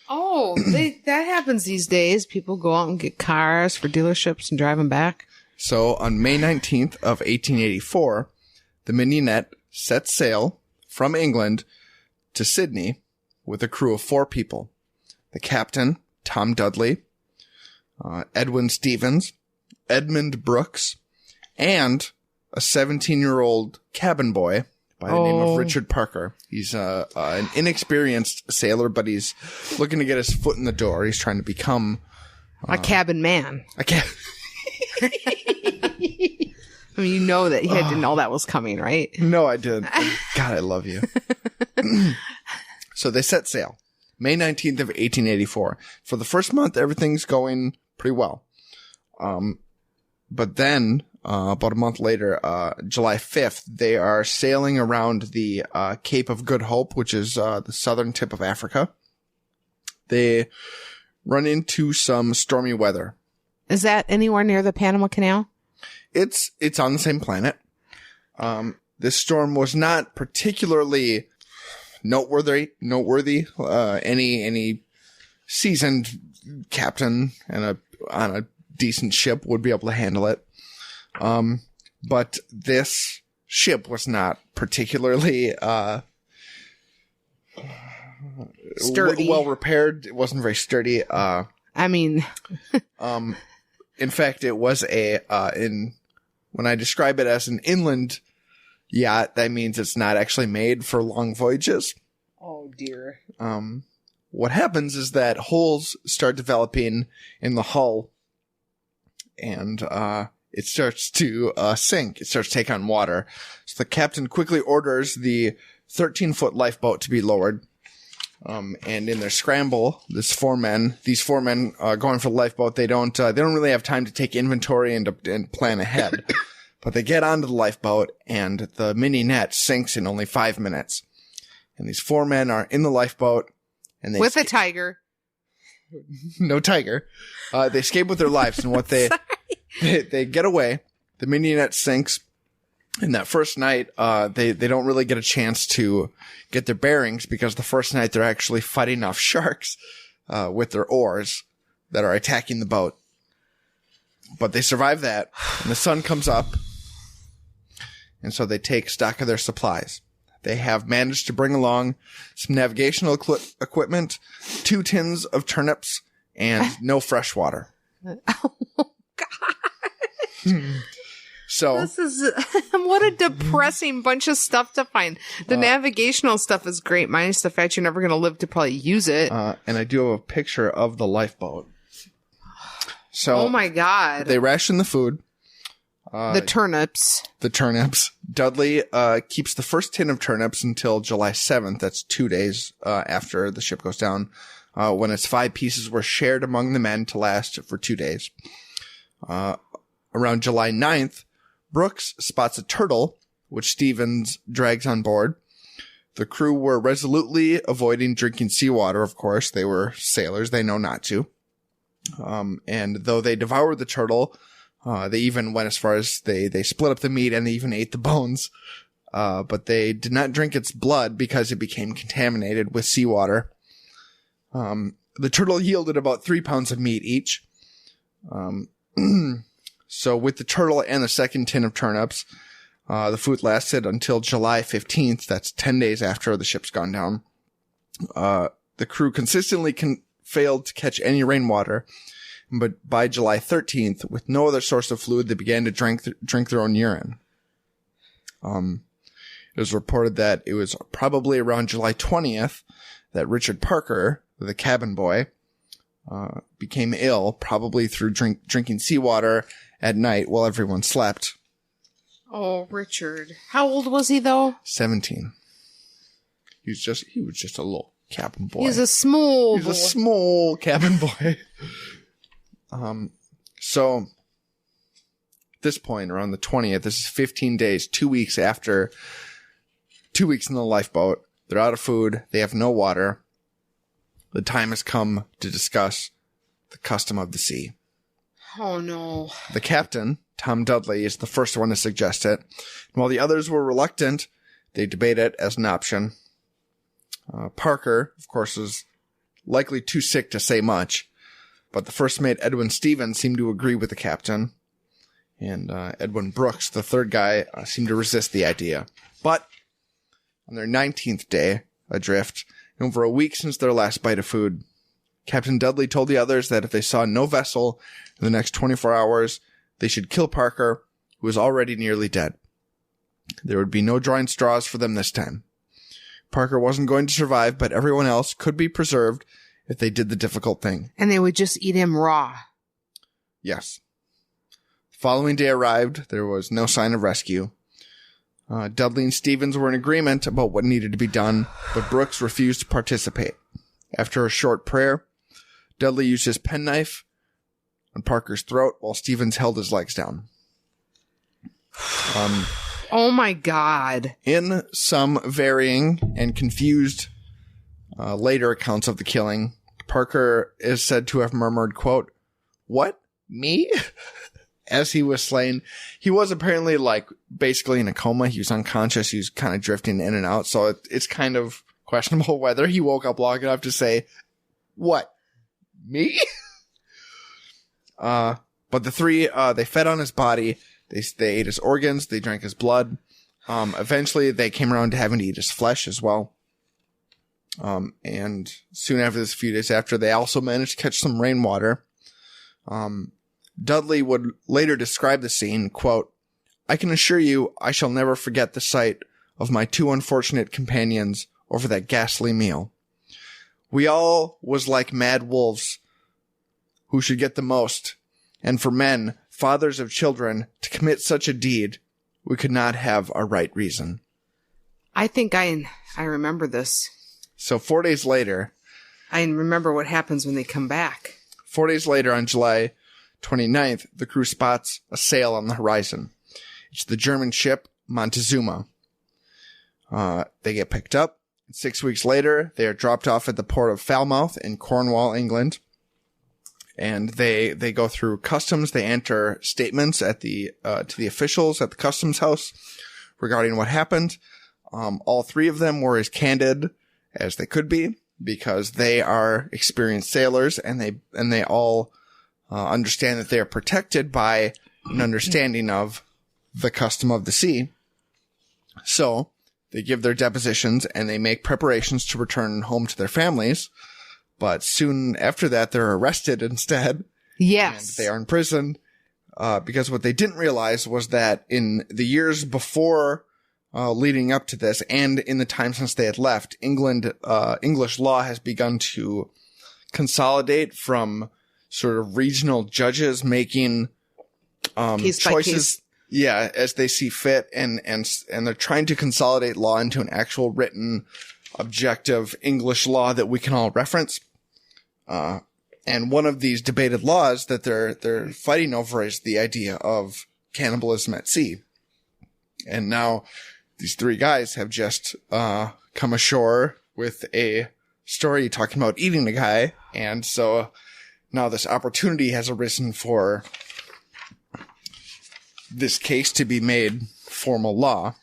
Oh, that happens these days. People go out and get cars for dealerships and drive them back. So on May 19th of 1884, the Mignonette set sail from England to Sydney with a crew of 4 people. The captain, Tom Dudley, Edwin Stevens, Edmund Brooks, and a 17-year-old cabin boy by the name of Richard Parker. He's an inexperienced sailor, but he's looking to get his foot in the door. He's trying to become a cabin man. I mean, you know that he didn't know that was coming, right? No, I didn't. God, I love you. So they set sail. May 19th of 1884. For the first month, everything's going pretty well. But then, about a month later, July 5th, they are sailing around the Cape of Good Hope, which is the southern tip of Africa. They run into some stormy weather. Is that anywhere near the Panama Canal? It's on the same planet. This storm was not particularly noteworthy. Any seasoned captain on a decent ship would be able to handle it. But this ship was not particularly sturdy. Well repaired. It wasn't very sturdy. In fact, it was when I describe it as an inland yacht, that means it's not actually made for long voyages. Oh dear. What happens is that holes start developing in the hull, and it starts to sink. It starts to take on water. So the captain quickly orders the 13-foot lifeboat to be lowered. And in their scramble, these four men going for the lifeboat, they don't really have time to take inventory and plan ahead. But they get onto the lifeboat, and the Mignonette sinks in only 5 minutes. And these 4 men are in the lifeboat, and they with a tiger. No tiger. They escape with their lives, and what they get away. The Mignonette sinks. And that first night, they don't really get a chance to get their bearings, because the first night they're actually fighting off sharks with their oars that are attacking the boat. But they survive that, and the sun comes up, and so they take stock of their supplies. They have managed to bring along some navigational equipment, 2 tins of turnips, and no fresh water. Oh, God. So this is what a depressing bunch of stuff to find. The navigational stuff is great, minus the fact you're never going to live to probably use it. And I do have a picture of the lifeboat. So, oh my God! They ration the food. The turnips. Dudley keeps the first tin of turnips until July 7th. That's 2 days after the ship goes down, when its 5 pieces were shared among the men to last for 2 days. Around July 9th, Brooks spots a turtle, which Stevens drags on board. The crew were resolutely avoiding drinking seawater, of course. They were sailors. They know not to. And though they devoured the turtle, they even went as far as they split up the meat, and they even ate the bones. But they did not drink its blood because it became contaminated with seawater. The turtle yielded about 3 pounds of meat each. So with the turtle and the second tin of turnips, the food lasted until July 15th. That's 10 days after the ship's gone down. The crew consistently failed to catch any rainwater, but by July 13th, with no other source of fluid, they began to drink their own urine. It was reported that it was probably around July 20th that Richard Parker, the cabin boy, became ill, probably through drinking seawater at night while everyone slept. Oh, Richard. How old was he, though? 17. He was just a little cabin boy. He's a small cabin boy. So at this point, around the 20th, this is 15 days, 2 weeks after, 2 weeks in the lifeboat. They're out of food. They have no water. The time has come to discuss the custom of the sea. Oh, no. The captain, Tom Dudley, is the first one to suggest it. And while the others were reluctant, they debate it as an option. Parker, of course, was likely too sick to say much, but the first mate, Edwin Stevens, seemed to agree with the captain. And Edwin Brooks, the third guy, seemed to resist the idea. But on their 19th day adrift, and over a week since their last bite of food, Captain Dudley told the others that if they saw no vessel in the next 24 hours, they should kill Parker, who was already nearly dead. There would be no drawing straws for them this time. Parker wasn't going to survive, but everyone else could be preserved if they did the difficult thing. And they would just eat him raw. Yes. The following day arrived. There was no sign of rescue. Dudley and Stevens were in agreement about what needed to be done, but Brooks refused to participate. After a short prayer, Dudley used his penknife on Parker's throat while Stevens held his legs down. Oh my God. In some varying and confused later accounts of the killing, Parker is said to have murmured, quote, "What? Me?" as he was slain. He was apparently basically in a coma. He was unconscious. He was kind of drifting in and out. So it's kind of questionable whether he woke up long enough to say, "What? Me?" But the three, they fed on his body. They ate his organs. They drank his blood. Eventually they came around to having to eat his flesh as well. And soon after this, a few days after, they also managed to catch some rainwater. Dudley would later describe the scene, quote, "I can assure you I shall never forget the sight of my two unfortunate companions over that ghastly meal. We all was like mad wolves who should get the most, and for men, fathers of children, to commit such a deed, we could not have a right reason." I think I remember this. So 4 days later... I remember what happens when they come back. 4 days later, on July 29th, the crew spots a sail on the horizon. It's the German ship Montezuma. They get picked up. 6 weeks later, they are dropped off at the port of Falmouth in Cornwall, England. And they go through customs. They enter statements at to the officials at the customs house regarding what happened. All three of them were as candid as they could be because they are experienced sailors, and they all understand that they are protected by an understanding of the custom of the sea. So they give their depositions and they make preparations to return home to their families. But soon after that, they're arrested instead. Yes. And they are in prison because what they didn't realize was that in the years before leading up to this, and in the time since they had left, English law has begun to consolidate from sort of regional judges making case by choices, case. Yeah, as they see fit, and they're trying to consolidate law into an actual written, objective English law that we can all reference. And one of these debated laws that they're fighting over is the idea of cannibalism at sea. And now these three guys have just come ashore with a story talking about eating a guy, and so now this opportunity has arisen for this case to be made formal law.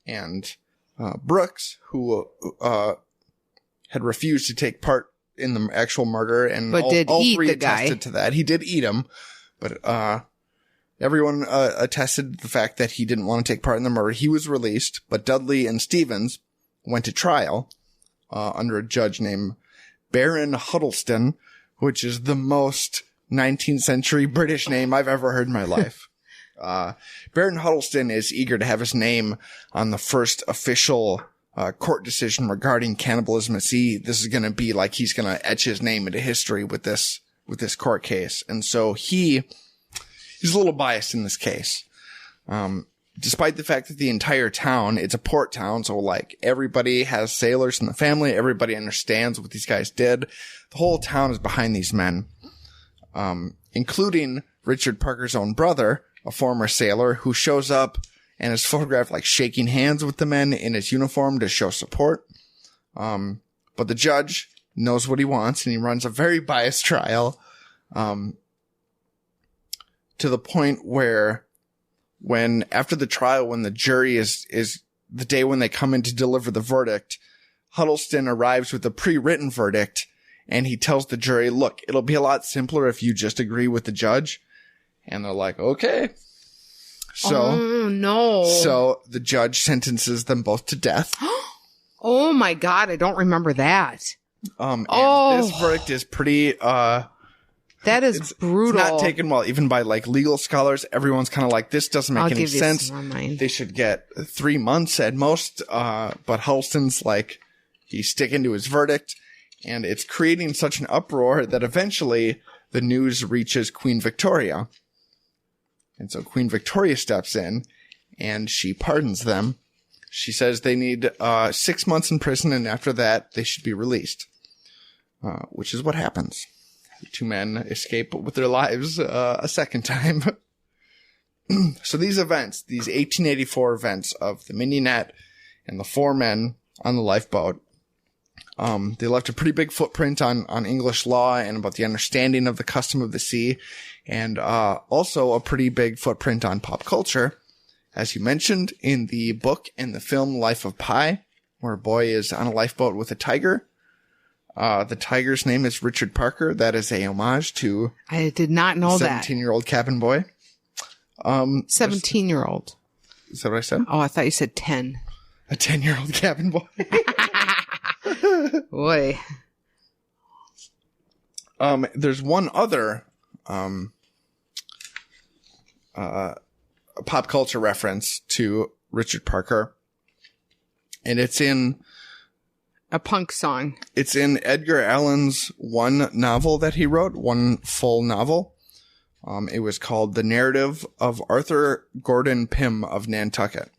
And Brooks, who had refused to take part in the actual murder, and but all eat three the attested guy. to that. He did eat him, but everyone attested to the fact that he didn't want to take part in the murder. He was released, but Dudley and Stevens went to trial under a judge named Baron Huddleston, which is the most 19th century British name I've ever heard in my life. Baron Huddleston is eager to have his name on the first official court decision regarding cannibalism at sea. This is going to be like he's going to etch his name into history with this court case. And so he's a little biased in this case. Despite the fact that the entire town, it's a port town, so like everybody has sailors in the family, everybody understands what these guys did. The whole town is behind these men, including Richard Parker's own brother, a former sailor who shows up and is photographed like shaking hands with the men in his uniform to show support. But the judge knows what he wants, and he runs a very biased trial. To the point where after the trial, when the jury is the day when they come in to deliver the verdict, Huddleston arrives with a pre-written verdict, and he tells the jury, look, it'll be a lot simpler if you just agree with the judge. And they're like, okay. So, oh, no. So the judge sentences them both to death. Oh my God, I don't remember that. And this verdict is pretty, that is brutal. It's not taken well, even by like legal scholars. Everyone's kind of like, this doesn't make any sense. They should get 3 months at most. But Huddleston's like, he's sticking to his verdict, and it's creating such an uproar that eventually the news reaches Queen Victoria. And so Queen Victoria steps in, and she pardons them. She says they need 6 months in prison, and after that, they should be released. Which is what happens. The two men escape with their lives a second time. So these events, these 1884 events of the Mignonette and the 4 men on the lifeboat, they left a pretty big footprint on English law and about the understanding of the custom of the sea, and also a pretty big footprint on pop culture. As you mentioned in the book and the film Life of Pi, where a boy is on a lifeboat with a tiger. The tiger's name is Richard Parker. That is a homage to... I did not know that. 17-year-old cabin boy. 17-year-old. Is that what I said? Oh, I thought you said 10. A 10-year-old cabin boy. Boy. There's one other pop culture reference to Richard Parker, and it's in a punk song. It's in Edgar Allan's one novel that he wrote, one full novel. It was called The Narrative of Arthur Gordon Pym of Nantucket.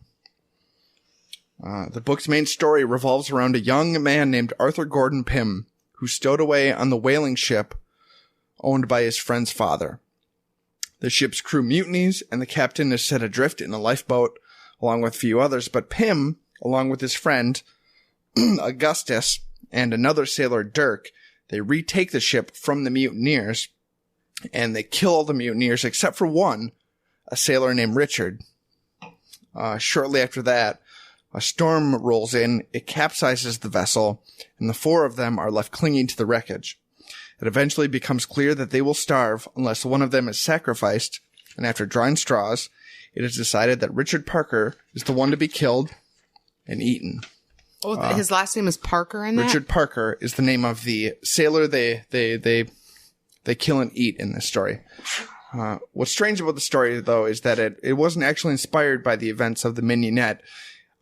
The book's main story revolves around a young man named Arthur Gordon Pym, who stowed away on the whaling ship owned by his friend's father. The ship's crew mutinies, and the captain is set adrift in a lifeboat along with a few others, but Pym, along with his friend Augustus and another sailor, Dirk, they retake the ship from the mutineers, and they kill all the mutineers except for one, a sailor named Richard. Shortly after that, a storm rolls in, it capsizes the vessel, and the 4 of them are left clinging to the wreckage. It eventually becomes clear that they will starve unless one of them is sacrificed, and after drawing straws, it is decided that Richard Parker is the one to be killed and eaten. Oh, his last name is Parker in that? Richard Parker is the name of the sailor they kill and eat in this story. What's strange about the story, though, is that it wasn't actually inspired by the events of the Mignonette.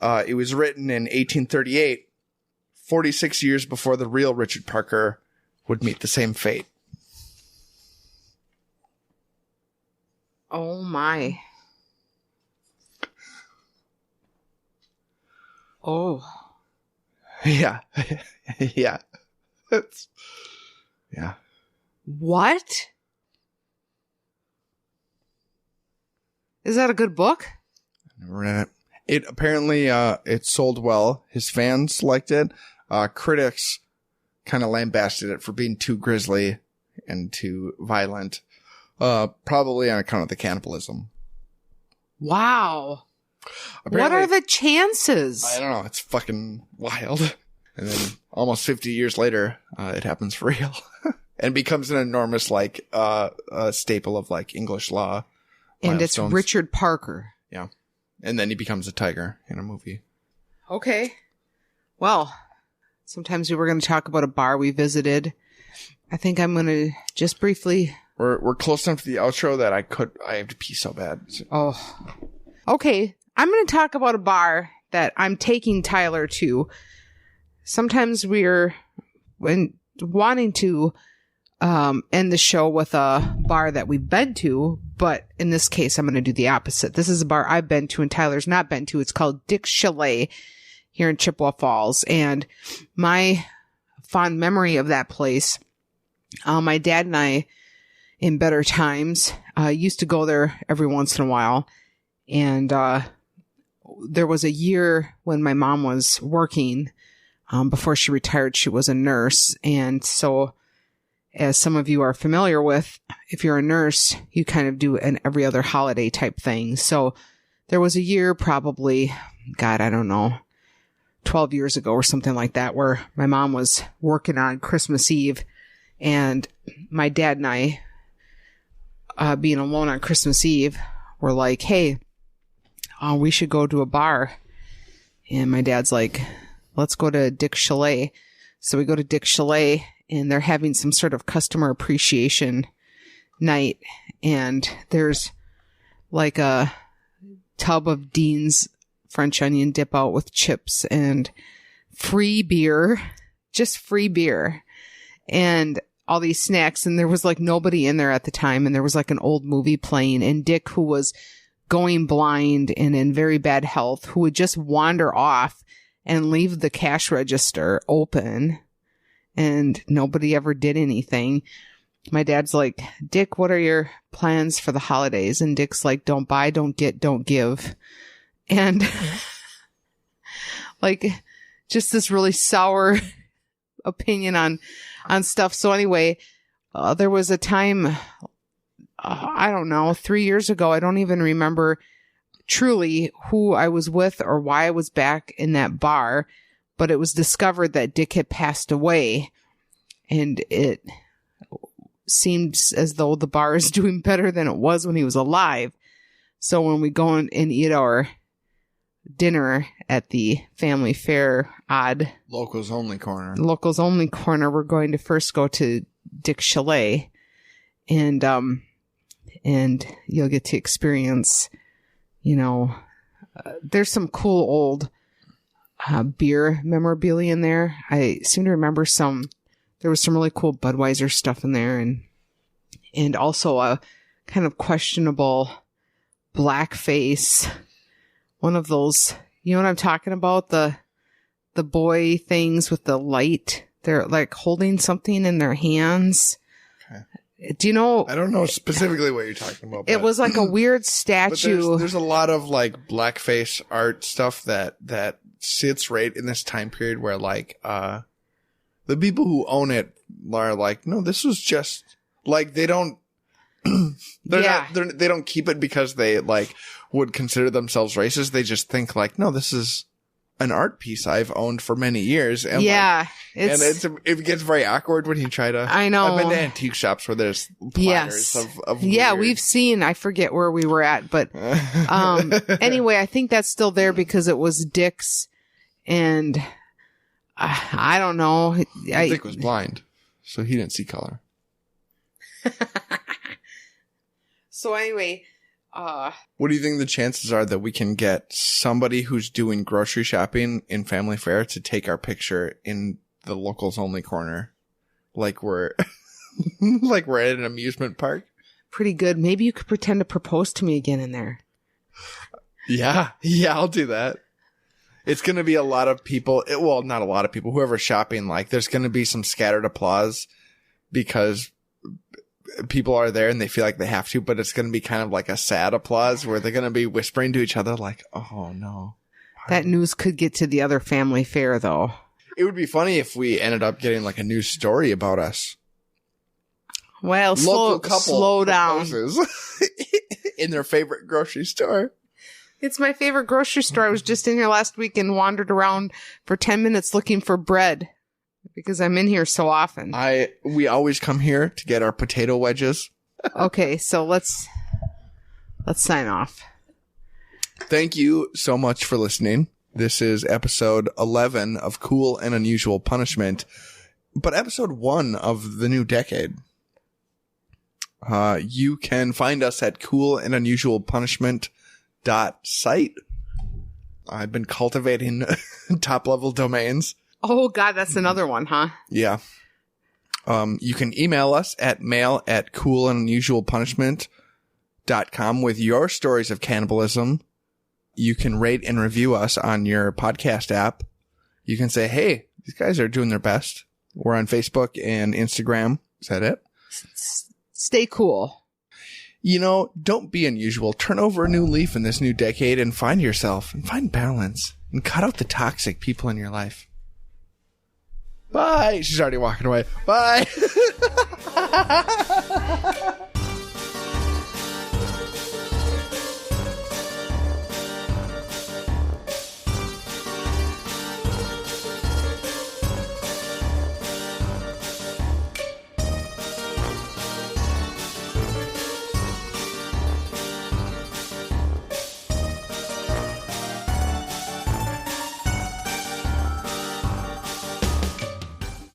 It was written in 1838, 46 years before the real Richard Parker would meet the same fate. Oh, my. Oh. Yeah. Yeah. Yeah. What? Is that a good book? I never read it. It apparently, it sold well. His fans liked it. Critics kind of lambasted it for being too grisly and too violent. Probably on account of the cannibalism. Wow. Apparently, what are the chances? I don't know. It's fucking wild. And then almost 50 years later, it happens for real. And becomes an enormous, like, staple of, like, English law. And it's Richard Parker. Yeah. And then he becomes a tiger in a movie. Okay. Well, sometimes we were going to talk about a bar we visited. I think I'm going to just briefly... We're close enough to the outro that I have to pee so bad. Oh. Okay. I'm going to talk about a bar that I'm taking Tyler to. Sometimes we're wanting to end the show with a bar that we've been to, but in this case, I'm going to do the opposite. This is a bar I've been to and Tyler's not been to. It's called Dick's Chalet here in Chippewa Falls. And my fond memory of that place, my dad and I, in better times, used to go there every once in a while. And there was a year when my mom was working. Before she retired, she was a nurse. And so as some of you are familiar with, if you're a nurse, you kind of do an every other holiday type thing. So there was a year, probably, God, I don't know, 12 years ago or something like that, where my mom was working on Christmas Eve, and my dad and I, being alone on Christmas Eve, were like, hey, we should go to a bar. And my dad's like, let's go to Dick's Chalet. So we go to Dick's Chalet, and they're having some sort of customer appreciation night. And there's like a tub of Dean's French onion dip out with chips and free beer, just free beer, and all these snacks. And there was like nobody in there at the time. And there was like an old movie playing, and Dick, who was going blind and in very bad health, who would just wander off and leave the cash register open, and nobody ever did anything. My dad's like, Dick, what are your plans for the holidays? And Dick's like, don't buy, don't get, don't give. And like just this really sour opinion on stuff. So anyway, there was a time, I don't know, 3 years ago, I don't even remember truly who I was with or why I was back in that bar, but it was discovered that Dick had passed away, and it seemed as though the bar is doing better than it was when he was alive. So when we go and eat our dinner at the family fare, odd locals only corner, we're going to first go to Dick's Chalet, and you'll get to experience, there's some cool old beer memorabilia in there. I seem to remember there was some really cool Budweiser stuff in there, and also a kind of questionable blackface, one of those, you know what I'm talking about? The boy things with the light. They're like holding something in their hands. Okay. Do you know? I don't know specifically what you're talking about. It was like a weird statue. There's a lot of like blackface art stuff that sits right in this time period where like the people who own it are like, no, this was just like they don't. They don't keep it because they like would consider themselves racist. They just think like, no, this is an art piece I've owned for many years. And it gets very awkward when you try to. I know. I've been to antique shops where there's platters of weird. We've seen. I forget where we were at, but anyway, I think that's still there because it was Dick's, and I don't know. Dick was blind, so he didn't see color. So anyway, what do you think the chances are that we can get somebody who's doing grocery shopping in family fare to take our picture in the locals only corner, like we're at an amusement park? Pretty good. Maybe you could pretend to propose to me again in there. Yeah, I'll do that. It's going to be a lot of people. Well, not a lot of people. Whoever's shopping, like, there's going to be some scattered applause because people are there and they feel like they have to, but it's going to be kind of like a sad applause where they're going to be whispering to each other like, oh no. That news could get to the other family fare though. It would be funny if we ended up getting like a news story about us. Well, slow down. In their favorite grocery store. It's my favorite grocery store. I was just in here last week and wandered around for 10 minutes looking for bread. Because I'm in here so often. We always come here to get our potato wedges. Okay, so let's sign off. Thank you so much for listening. This is episode 11 of Cool and Unusual Punishment, but episode 1 of the new decade. You can find us at coolandunusualpunishment.site. I've been cultivating top-level domains. Oh, God, that's another one, huh? Yeah. You can email us at mail@coolandunusualpunishment.com with your stories of cannibalism. You can rate and review us on your podcast app. You can say, hey, these guys are doing their best. We're on Facebook and Instagram. Is that it? Stay cool. Don't be unusual. Turn over a new leaf in this new decade and find yourself and find balance and cut out the toxic people in your life. Bye. She's already walking away. Bye.